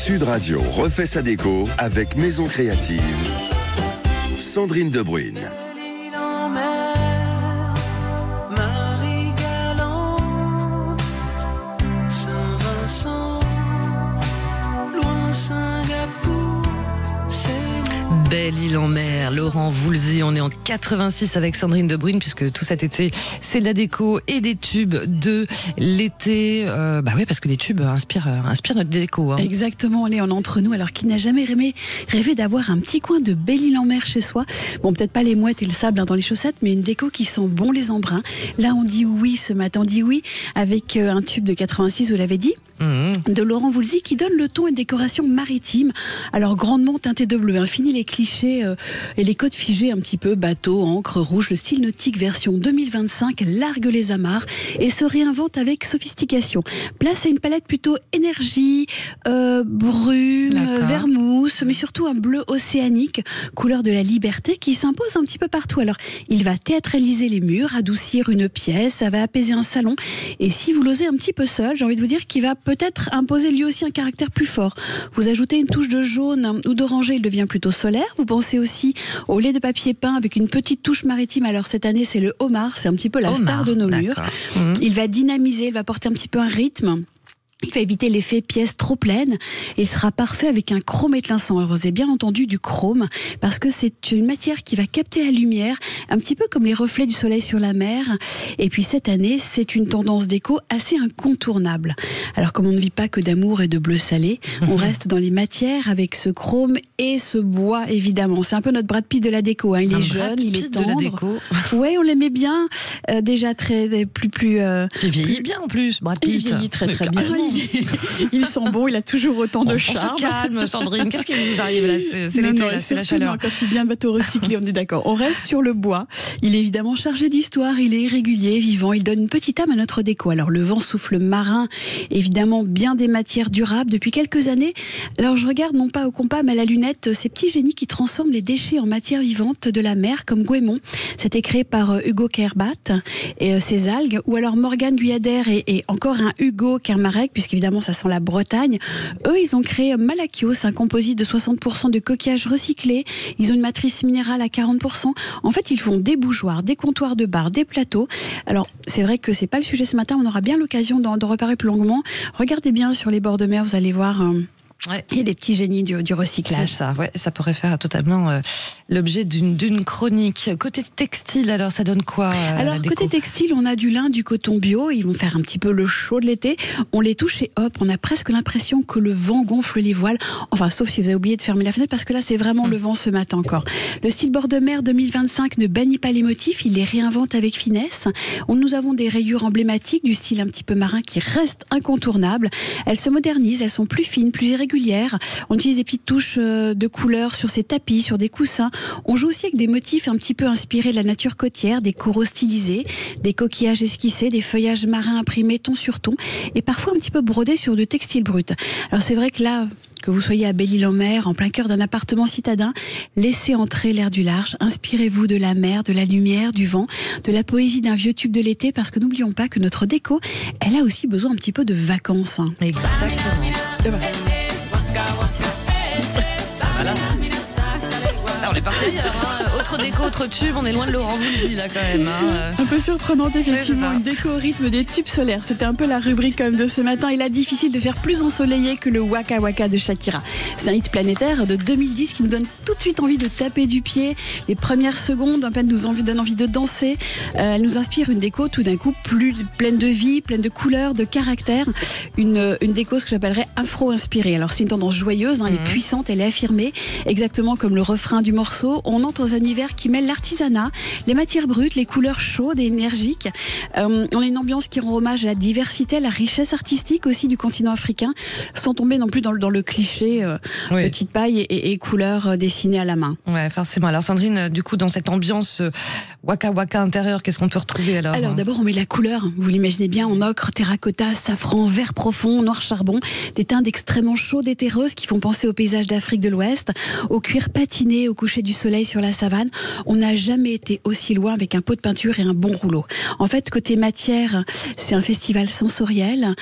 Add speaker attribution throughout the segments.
Speaker 1: Sud Radio refait sa déco avec Maison Créative. Sandrine Debruyne.
Speaker 2: Belle-Île-en-Mer, Laurent Voulzy, on est en 86 avec Sandrine Debruyne puisque tout cet été c'est de la déco et des tubes de l'été. Oui, parce que les tubes inspirent notre déco. Hein.
Speaker 3: Exactement, on est entre nous. Alors qui n'a jamais rêvé d'avoir un petit coin de Belle-Île-en-Mer chez soi. Bon, peut-être pas les mouettes et le sable dans les chaussettes, mais une déco qui sent bon les embruns. Là on dit oui ce matin, on dit oui avec un tube de 86, vous l'avez dit, de Laurent Voulzy qui donne le ton et décoration maritime. Alors grandement teinté de bleu, fini les clichés et les codes figés un petit peu, bateau, encre rouge, le style nautique version 2025 largue les amarres et se réinvente avec sophistication. Place à une palette plutôt énergie, brume, vermouth, mais surtout un bleu océanique, couleur de la liberté qui s'impose un petit peu partout. Alors il va théâtraliser les murs, adoucir une pièce, ça va apaiser un salon et si vous l'osez un petit peu seul, j'ai envie de vous dire qu'il va peut-être imposer lui aussi un caractère plus fort. Vous ajoutez une touche de jaune ou d'orangé, il devient plutôt solaire. Vous pensez aussi au lait de papier peint avec une petite touche maritime. Alors cette année c'est le homard, c'est un petit peu la star de nos murs. Il va dynamiser, il va porter un petit peu un rythme. Il va éviter l'effet pièce trop pleine. Il sera parfait avec un chrome étincelant. Alors, vous avez bien entendu du chrome parce que c'est une matière qui va capter la lumière, un petit peu comme les reflets du soleil sur la mer. Et puis cette année, c'est une tendance déco assez incontournable. Alors comme on ne vit pas que d'amour et de bleu salé, on reste dans les matières avec ce chrome et ce bois évidemment. C'est un peu notre Brad Pitt de la déco. Il est jeune, il est tendre. Ouais, on l'aimait bien. Déjà très plus.
Speaker 2: Il vieillit bien en plus, Brad Pitt.
Speaker 3: Il vieillit très bien. Il sent bon, il a toujours autant de charme.
Speaker 2: On se calme, Sandrine. Qu'est-ce qui vous arrive là? C'est l'été, là, c'est la chaleur.
Speaker 3: Quand c'est bien bateau recyclé, on est d'accord. On reste sur le bois. Il est évidemment chargé d'histoire. Il est irrégulier, vivant. Il donne une petite âme à notre déco. Alors le vent souffle marin, évidemment bien des matières durables depuis quelques années. Alors je regarde non pas au compas mais à la lunette ces petits génies qui transforment les déchets en matière vivante de la mer, comme Goémon. C'était créé par Hugo Kerbat et ses algues, ou alors Morgane Guyader et encore un Hugo Kermarek, puisqu'évidemment ça sent la Bretagne. Eux, ils ont créé Malakios, un composite de 60% de coquillages recyclés. Ils ont une matrice minérale à 40%. En fait, ils font des bougeoirs, des comptoirs de bar, des plateaux. Alors, c'est vrai que c'est pas le sujet ce matin. On aura bien l'occasion d'en reparler plus longuement. Regardez bien sur les bords de mer, vous allez voir... Il y a des petits génies du recyclage.
Speaker 2: C'est ça, ça pourrait faire totalement l'objet d'une chronique. Côté textile, alors ça donne quoi
Speaker 3: Alors côté textile, on a du lin, du coton bio. Ils vont faire un petit peu le chaud de l'été. On les touche et hop, on a presque l'impression que le vent gonfle les voiles. Enfin, sauf si vous avez oublié de fermer la fenêtre, parce que là, c'est vraiment le vent ce matin encore. Le style bord de mer 2025 ne bannit pas les motifs, il les réinvente avec finesse. Nous avons des rayures emblématiques du style un petit peu marin qui restent incontournables. Elles se modernisent, elles sont plus fines, plus irrégulières. On utilise des petites touches de couleurs sur ces tapis, sur des coussins. On joue aussi avec des motifs un petit peu inspirés de la nature côtière, des coraux stylisés, des coquillages esquissés, des feuillages marins imprimés ton sur ton et parfois un petit peu brodés sur du textile brut. Alors c'est vrai que là, que vous soyez à Belle-Île-en-Mer, en plein cœur d'un appartement citadin, laissez entrer l'air du large, inspirez-vous de la mer, de la lumière, du vent, de la poésie d'un vieux tube de l'été, parce que n'oublions pas que notre déco, elle a aussi besoin un petit peu de vacances.
Speaker 2: Exactement. Voilà. On est parti ailleurs, autre déco, autre tube, on est loin de Laurent Voulzy là quand même.
Speaker 3: Un peu surprenante effectivement, une déco au rythme des tubes solaires. C'était un peu la rubrique comme de ce matin. Il est difficile de faire plus ensoleillé que le Waka Waka de Shakira. C'est un hit planétaire de 2010 qui nous donne tout de suite envie de taper du pied. Les premières secondes à peine nous donnent envie de danser. Elle nous inspire une déco tout d'un coup plus pleine de vie, pleine de couleurs, de caractère. Une déco ce que j'appellerais afro-inspirée. Alors c'est une tendance joyeuse, elle est puissante, elle est affirmée, exactement comme le refrain du morceau. On entre dans un univers qui mêle l'artisanat, les matières brutes, les couleurs chaudes et énergiques. On a une ambiance qui rend hommage à la diversité, à la richesse artistique aussi du continent africain, sans tomber non plus dans le cliché petite paille et couleurs dessinées à la main.
Speaker 2: Ouais, forcément. Alors Sandrine, du coup, dans cette ambiance Waka Waka intérieure, qu'est-ce qu'on peut retrouver alors?
Speaker 3: Alors d'abord, on met la couleur. Vous l'imaginez bien, en ocre, terracotta, safran, vert profond, noir charbon, des teintes extrêmement chaudes et terreuses qui font penser aux paysages d'Afrique de l'Ouest, au cuir patiné, au coucher du soleil sur la savane, on n'a jamais été aussi loin avec un pot de peinture et un bon rouleau. En fait, côté matière, c'est un festival sensoriel,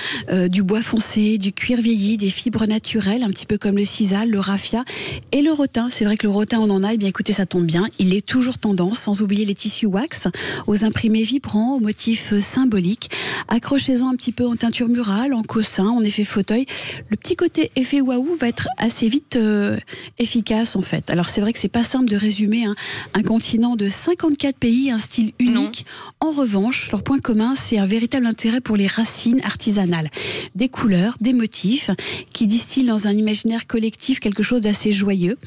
Speaker 3: du bois foncé, du cuir vieilli, des fibres naturelles, un petit peu comme le sisal, le raffia et le rotin. C'est vrai que le rotin, on en a, eh bien écoutez, ça tombe bien, il est toujours tendance, sans oublier les tissus wax, aux imprimés vibrants, aux motifs symboliques. Accrochez-en un petit peu en teinture murale, en cossin, en effet fauteuil. Le petit côté effet waouh va être assez vite efficace en fait. Alors c'est vrai que c'est pas simple de résumer un continent de 54 pays, un style unique. Non. En revanche, leur point commun, c'est un véritable intérêt pour les racines artisanales. Des couleurs, des motifs qui distillent dans un imaginaire collectif quelque chose d'assez joyeux.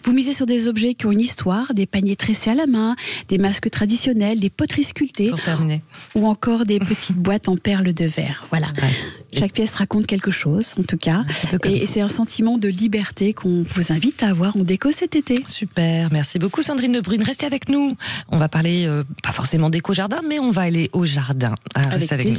Speaker 3: Vous misez sur des objets qui ont une histoire, des paniers tressés à la main, des masques traditionnels, des poteries sculptées ou encore des petites boîtes en perles de verre. Voilà. Ouais. Chaque pièce raconte quelque chose, en tout cas. Et c'est un sentiment de liberté qu'on vous invite à avoir en déco cet été.
Speaker 2: Super. Merci beaucoup, Sandrine de Brune. Restez avec nous. On va parler, pas forcément d'éco-jardin, mais on va aller au jardin.
Speaker 3: Avec plaisir.